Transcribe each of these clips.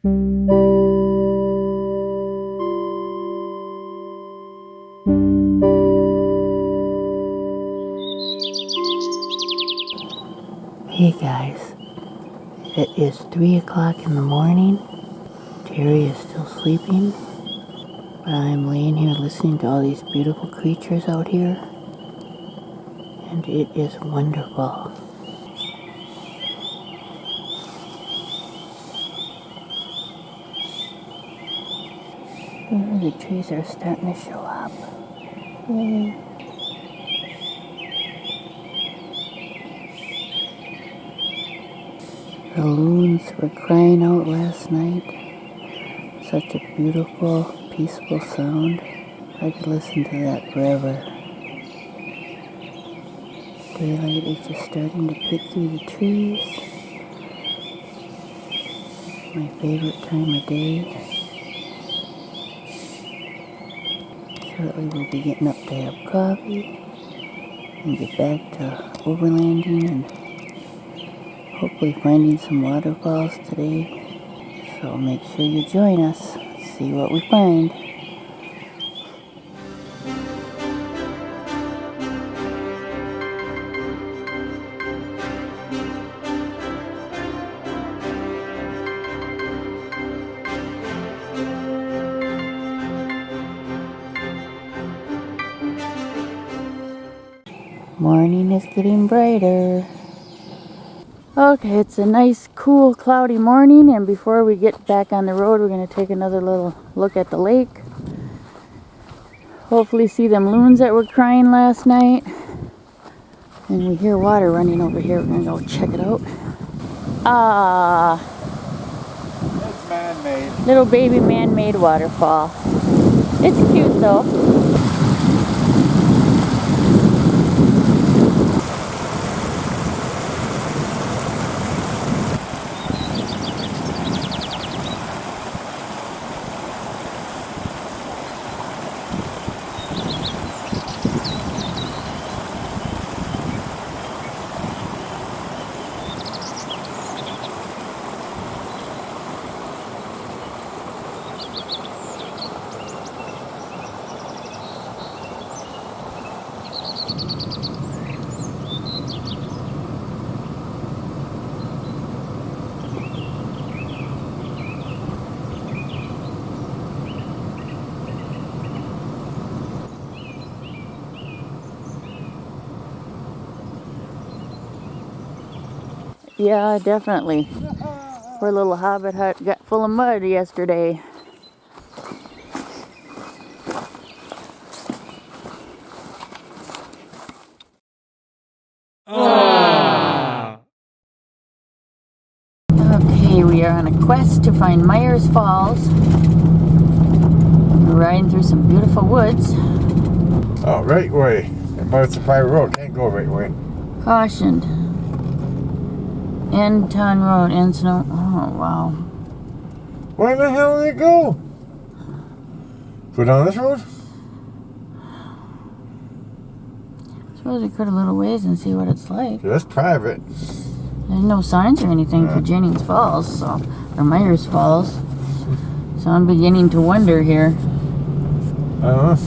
Hey guys, it is 3 o'clock in the morning. Terry is still sleeping, but I'm laying here listening to all these beautiful creatures out here, and it is wonderful. The trees are starting to show up. Yay. The loons were crying out last night. Such a beautiful, peaceful sound. I could listen to that forever. Daylight is just starting to peek through the trees. My favorite time of day. Shortly we'll be getting up to have coffee and get back to overlanding and hopefully finding some waterfalls today. So make sure you join us, see what we find. Morning is getting brighter. Okay, it's a nice, cool, cloudy morning, and before we get back on the road, we're going to take another little look at the lake. Hopefully see them loons that were crying last night. And we hear water running over here. We're going to go check it out. Ah, it's man-made. Little baby man-made waterfall. It's cute though. Yeah, definitely. Poor little Hobbit Hut got full of mud yesterday. Okay, we are on a quest to find Myers Falls. We're riding through some beautiful woods. Oh, right way. But it's a private road. Can't go right way. Cautioned. End Town Road, end snow. Oh, wow. Where the hell did it go? Go down this road? I suppose we could a little ways and see what it's like. Yeah, that's private. There's no signs or anything for Jennings Falls, so, or Myers Falls. So I'm beginning to wonder here. I don't know.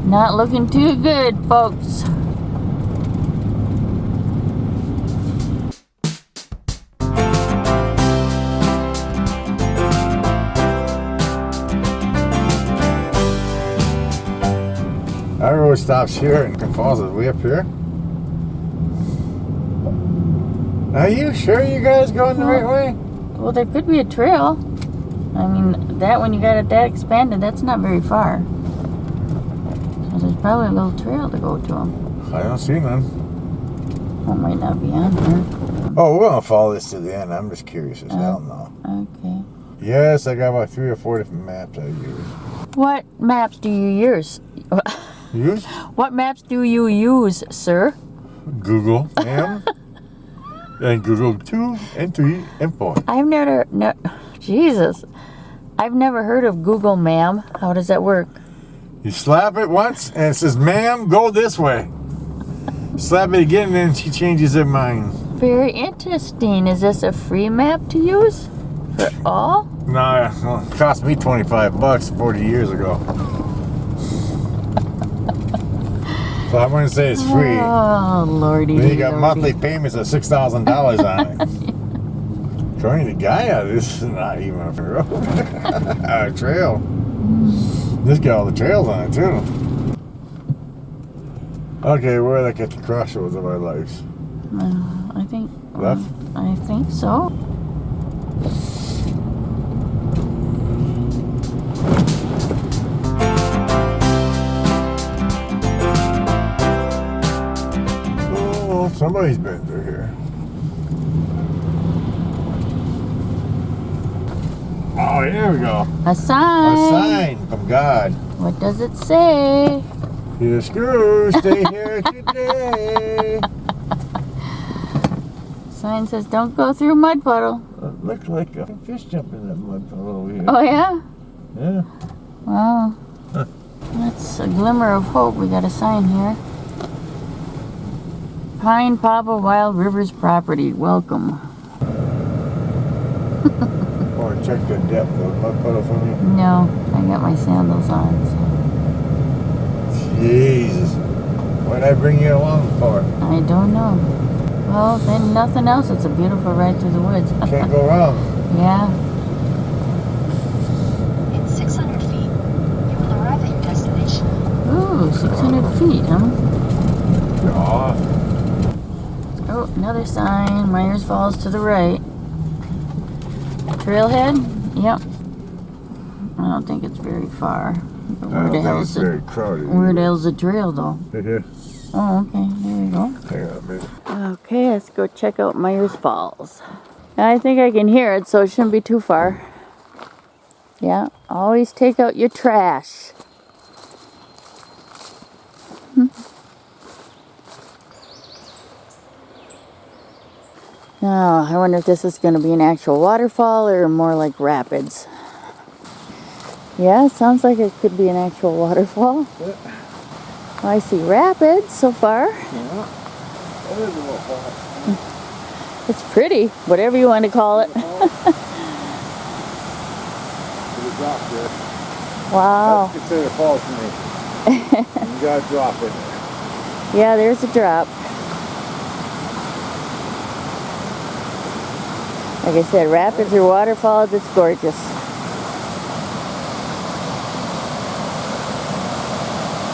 Not looking too good, folks. Our road stops here and Falls is way up here. Are you sure you guys going the right way? Well, there could be a trail. I mean, that when you got it that expanded, that's not very far. So there's probably a little trail to go to them. I don't see none. That might not be on here. Oh, we're gonna follow this to the end. I'm just curious as hell now. Okay. Yes, I got about 3 or 4 different maps I use. What maps do you use? Use? What maps do you use, sir? Google, ma'am. And Google 2 and 3 and 4. I've never, Jesus. I've never heard of Google, ma'am. How does that work? You slap it once and it says, ma'am, go this way. Slap it again and then she changes her mind. Very interesting. Is this a free map to use for all? No, it cost me $25 40 years ago. So I'm going to say it's free. Oh, lordy. Then you got monthly payments of $6,000 on it. According to Gaia, this is not even a road. A trail. This got all the trails on it too. Okay, where are they at the crossroads of our lives? I think. Left? I think so. Oh, somebody's been through here. Oh, here we go. A sign. A sign from God. What does it say? You screw, stay here today. Sign says, "Don't go through mud puddle." It looks like a fish jumping in that mud puddle over here. Oh yeah. Yeah. Wow. Huh. That's a glimmer of hope. We got a sign here. Pine Papa Wild Rivers property. Welcome. Or check the depth of the mud puddle for me. No, I got my sandals on. So. Jesus. What'd I bring you along for? I don't know. Well, then nothing else. It's a beautiful ride through the woods. Can't go wrong. Yeah. In 600 feet, you will arrive at your destination. Ooh, 600 feet, huh? Aw. Oh, another sign. Myers Falls to the right. Trailhead? Yep. I don't think it's very far. But I where don't the think hell's it's the very crowded. where the hell's the trail though? Right here. Oh, okay. There we go. Hang on a minute. Okay, let's go check out Myers Falls. I think I can hear it, so it shouldn't be too far. Yeah, always take out your trash. Now, I wonder if this is going to be an actual waterfall or more like rapids. Yeah, sounds like it could be an actual waterfall. Yeah. Well, I see rapids so far. Yeah. That is a little fall. It's pretty, whatever you want to call it. There's a drop there. Wow. That's considered a fall to me. You gotta drop it. Yeah, there's a drop. Like I said, rapids or waterfalls, it's gorgeous.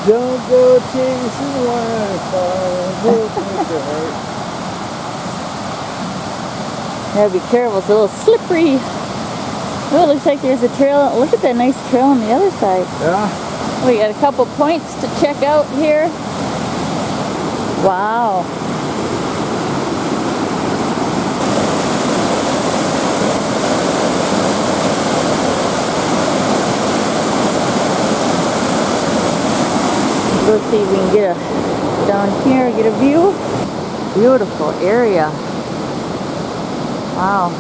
Don't go chasing waterfalls. It'll make you hurt. Gotta be careful, it's a little slippery. Oh, it looks like there's a trail. Look at that nice trail on the other side. Yeah. We got a couple points to check out here. Wow. Let's see if we can get a down here, get a view. Beautiful area. Wow.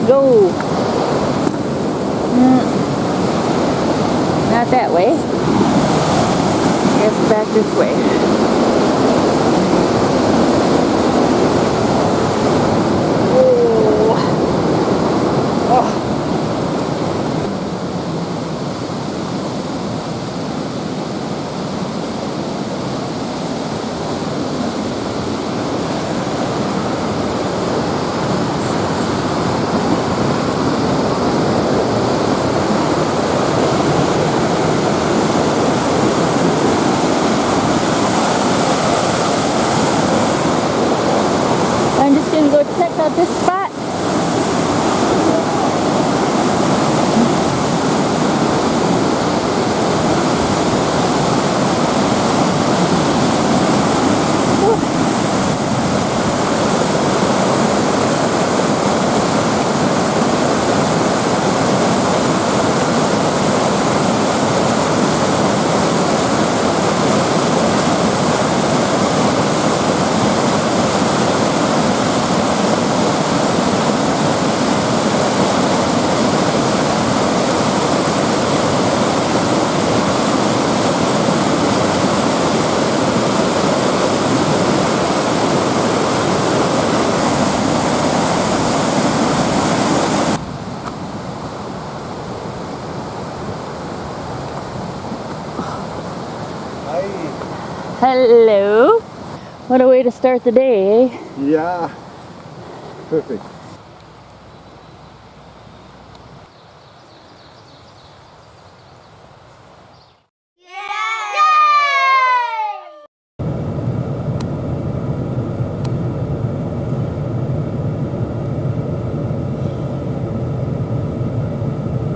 go. Not that way. It's back this way. Oh. Oh. I'm just gonna go check out this spot. Hello. What a way to start the day, eh? Yeah. Perfect.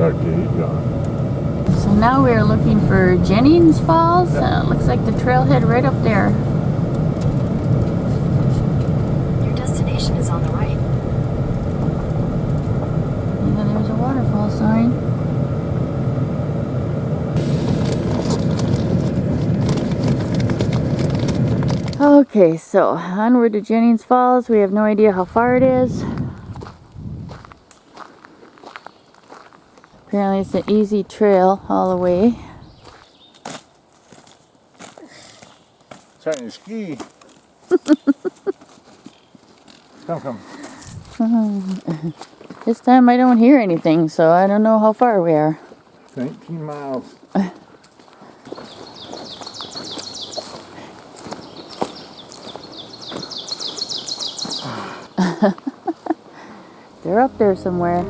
Okay, he's gone. So now we're looking for Jennings Falls. Looks like the trailhead right up there. Your destination is on the right. Yeah, there's a waterfall sign. Okay, so onward to Jennings Falls. We have no idea how far it is. Apparently it's an easy trail all the way. Trying to ski. Come. This time I don't hear anything, so I don't know how far we are. 19 miles. They're up there somewhere.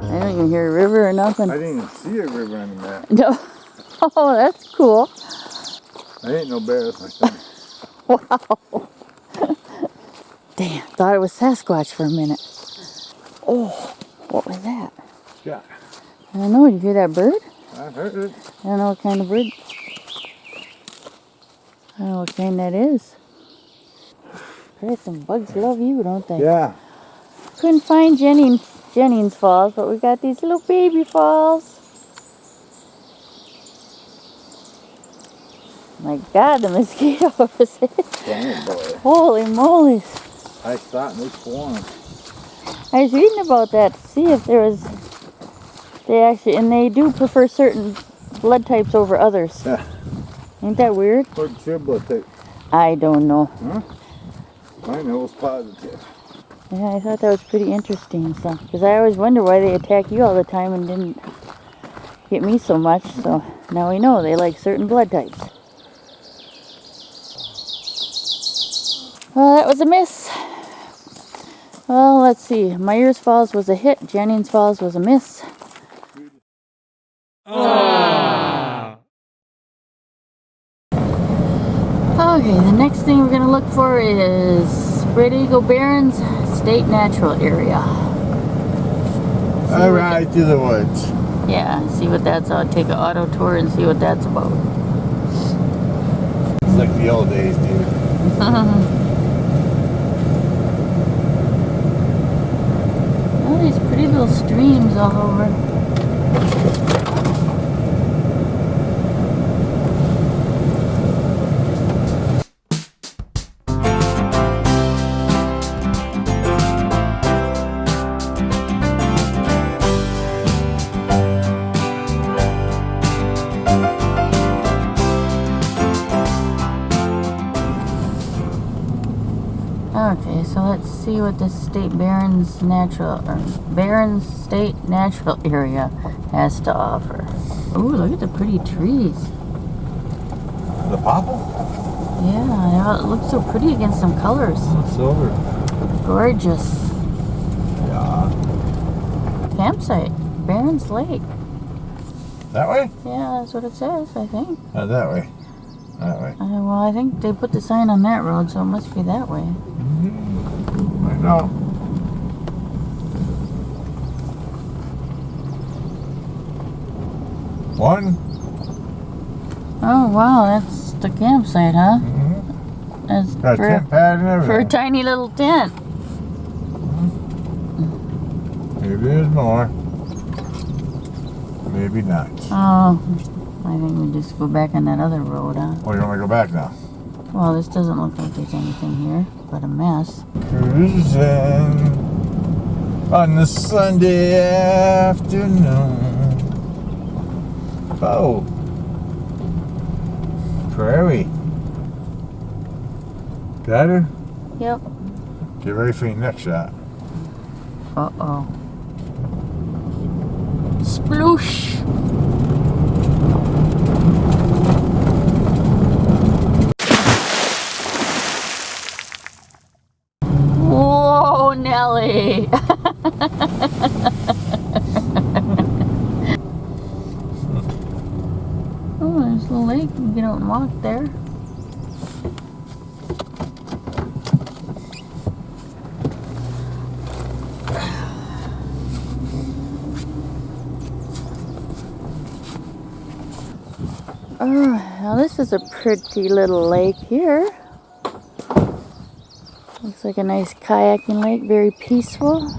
I don't even hear a river or nothing. I didn't even see a river on the map. No. Oh, that's cool. I ain't no bear, that's my stomach. Wow. Damn, thought it was Sasquatch for a minute. Oh, what was that? Yeah. I don't know, did you hear that bird? I heard it. I don't know what kind of bird. I don't know what kind that is. Christ, some bugs love you, don't they? Yeah. Couldn't find Jennings Falls, but we got these little baby falls. My God, the mosquitoes. Damn, boy. Holy moly. I thought they swarmed. I was reading about that to see if there was, and they do prefer certain blood types over others. Yeah. Ain't that weird? What's your blood type? I don't know. Huh? Mine was positive. Yeah, I thought that was pretty interesting. So, because I always wonder why they attack you all the time and didn't get me so much. So now we know they like certain blood types. Well, that was a miss. Well, let's see. Myers Falls was a hit. Jennings Falls was a miss. Okay, the next thing we're going to look for is Spread Eagle Barrens State Natural Area. I ride through the woods. Yeah, see what that's about. Take an auto tour and see what that's about. It's like the old days, dude. All these pretty little streams all over. Okay, so let's see what the Barrens State Natural Area has to offer. Ooh, look at the pretty trees. The popple? Yeah, it looks so pretty against some colors. Oh, silver. Gorgeous. Yeah. Campsite, Barrens Lake. That way? Yeah, that's what it says, I think. That way. That way. Well, I think they put the sign on that road, so it must be that way. I know. One. Oh, wow, that's the campsite, huh? Mm-hmm. That's Got a tent pad and everything. for a tiny little tent. Maybe there's more. Maybe not. Oh, I think we just go back on that other road, huh? Well, you want me to go back now? Well, this doesn't look like there's anything here but a mess. Cruising on the Sunday afternoon. Oh. Prairie. Got her? Yep. Get ready for your next shot. Uh-oh. Sploosh! Whoa, Nelly! Oh, there's a little lake. You can get out and walk there. Oh, now this is a pretty little lake here. Looks like a nice kayaking lake, very peaceful.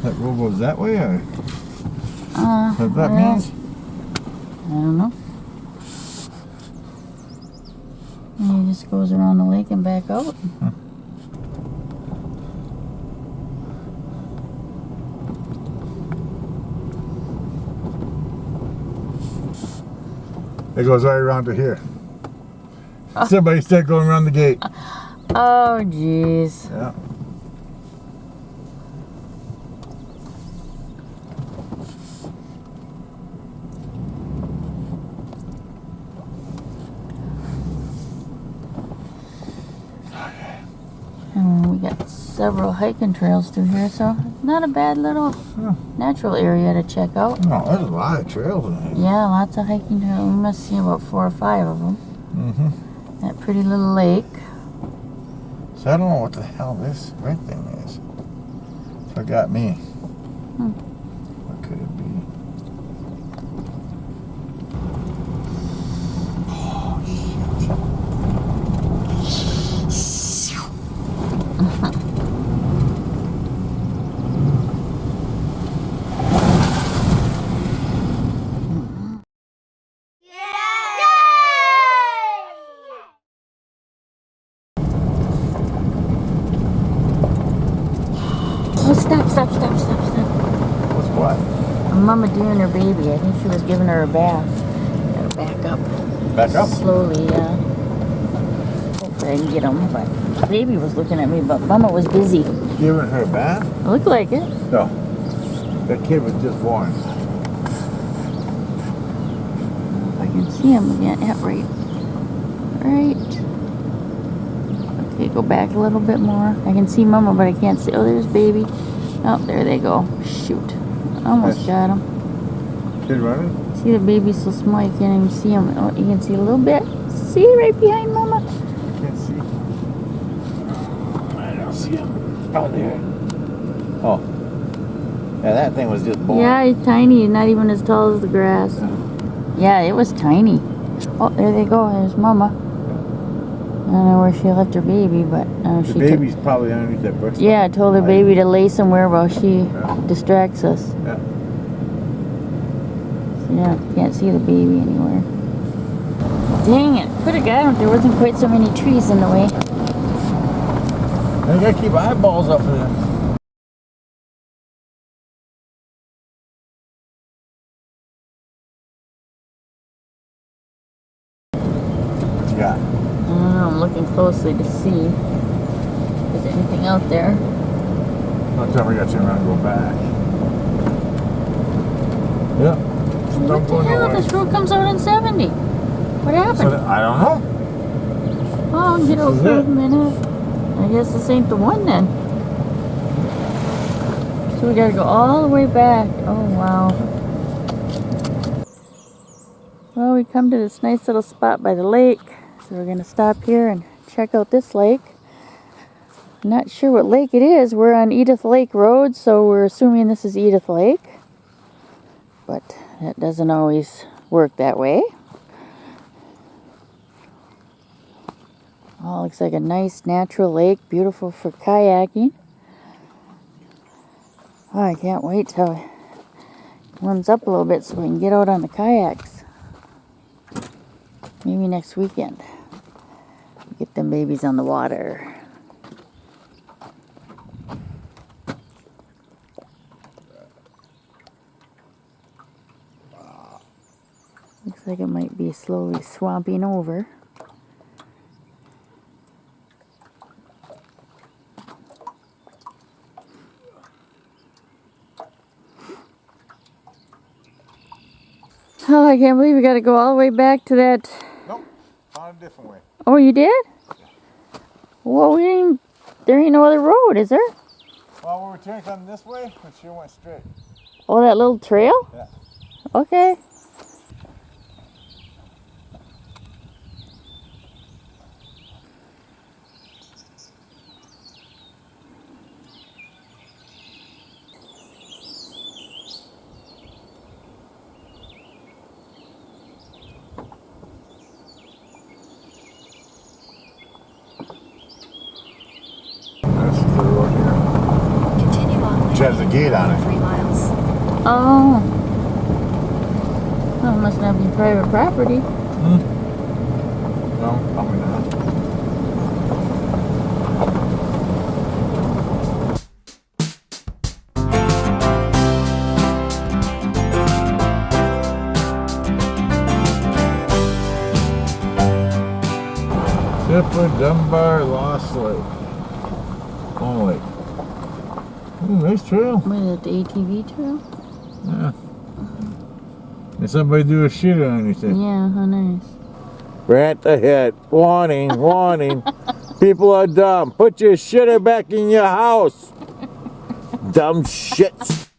That road goes that way, or what that well, means? I don't know. And he just goes around the lake and back out. It goes right around to here. Somebody said going around the gate. Oh, jeez. Yeah. And we got several hiking trails through here, so not a bad little natural area to check out. No, there's a lot of trails in here. Yeah, lots of hiking trails. We must see about 4 or 5 of them. Mm-hmm. That pretty little lake. So I don't know what the hell this red thing is. So it got me. What could it be? Oh, Oh, stop. what's what? A mama deer and her baby. I think she was giving her a bath. Got a back up. Back up. Slowly, yeah. Hopefully I can get him, but baby was looking at me, but Mama was busy. Giving her a bath? It looked like it. No. That kid was just born. If I can see him again. Yeah, right. Right. Okay, go back a little bit more. I can see Mama, but I can't see. Oh, there's baby. Oh, there they go. Shoot. Almost got him. Kid running? See, the baby's so small you can't even see him. Oh, you can see a little bit. See right behind Mama? Can't see. I don't see him. Oh, there. Oh. Yeah, that thing was just born. Yeah, he's tiny. Not even as tall as the grass. Yeah, it was tiny. Oh, there they go. There's Mama. I don't know where she left her baby, but The baby's probably underneath that bush. yeah, I told her baby to lay somewhere while she distracts us. Yeah. Yeah, can't see the baby anywhere. Dang it. Could have got him if there wasn't quite so many trees in the way. I gotta keep eyeballs up for them. What you got? I don't know, I'm looking closely to see if there's anything out there. Not time we got to turn around and go back. Yeah. What Don't the go hell? nowhere. This road comes out in 70. What happened? So I don't know. Oh, get This is over a it. minute. I guess this ain't the one then. So we gotta go all the way back. Oh, wow. Well, we come to this nice little spot by the lake. So we're gonna stop here and check out this lake. Not sure what lake it is. We're on Edith Lake Road, so we're assuming this is Edith Lake. But that doesn't always work that way. Oh, looks like a nice natural lake, beautiful for kayaking. Oh, I can't wait till it warms up a little bit so we can get out on the kayaks. Maybe next weekend. Get them babies on the water. Looks like it might be slowly swamping over. Oh, I can't believe we got to go all the way back to that. Nope. Found a different way. Oh, you did? Well, we didn't. There ain't no other road, is there? Well, we were trying to come this way, but she went straight. Oh, that little trail? Yeah. Okay. This is the road here. Continue on. Which has a gate on it. 3 miles. Oh. Well, it must not be private property. No, probably not. Tipper Dunbar Lost Lake. Long Lake. Ooh, nice trail. What is it, the ATV trail? Yeah. Did somebody do a shit or anything? Yeah, how nice. Rant ahead. Warning, warning. People are dumb. Put your shitter back in your house. Dumb shits.